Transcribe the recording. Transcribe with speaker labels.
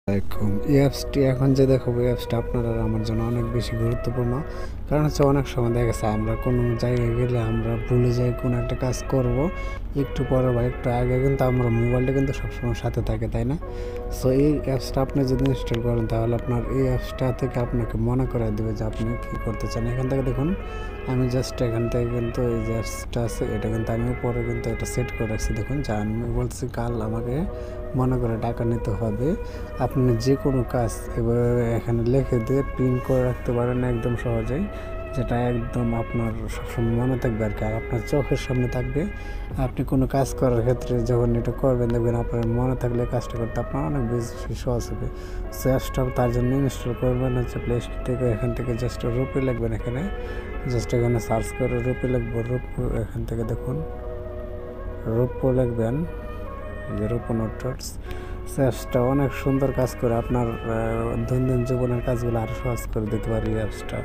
Speaker 1: এই অ্যাপসটি এখন যে দেখাবো, এই অ্যাপসটা আপনার আর আমার জন্য অনেক বেশি গুরুত্বপূর্ণ। কারণ হচ্ছে অনেক সময় দেখা গেছে আমরা কোনো জায়গায় গেলে আমরা ভুলে যাই কোনো একটা কাজ করব, একটু পরে বা একটু আগে কিন্তু আমরা মোবাইলটা কিন্তু সবসময় সাথে থাকে, তাই না? সো এই অ্যাপসটা আপনি যদি ইনস্টল করেন তাহলে আপনার এই অ্যাপসটা থেকে আপনাকে মনে করাই দেবে যে আপনি কী করতে চান। এখান থেকে দেখুন, আমি জাস্ট এখান থেকে কিন্তু এই যে অ্যাপসটা আছে এটা কিন্তু আমি উপরে কিন্তু এটা সেট করে রাখছি। দেখুন যে আমি বলছি কাল আমাকে মনে করে টাকা নিতে হবে। আপনি যে কোনো কাজ এভাবে এখানে লিখে দিয়ে প্রিন্ট করে রাখতে পারেন একদম সহজেই, যেটা একদম আপনার সবসময় মনে থাকবে আর কি, আর আপনার চোখের সামনে থাকবে। আপনি কোনো কাজ করার ক্ষেত্রে যখন এটা করবেন দেখবেন আপনার মনে থাকলে কাজটা করতে আপনার অনেক বেশি সহজ হবে। সো অ্যাপসটা তার জন্য ইনস্টল করবেন হচ্ছে প্লে স্টোর থেকে। এখান থেকে জাস্ট রুপি লিখবেন, এখানে জাস্ট এখানে সার্চ করে রুপি লিখবো। রূপো এখান থেকে দেখুন রূপো লিখবেন, যে রূপো নোটস। অ্যাপসটা অনেক সুন্দর কাজ করে, আপনার দৈনন্দিন জীবনের কাজগুলো আরও সহজ করে দিতে পারে এই অ্যাপসটা।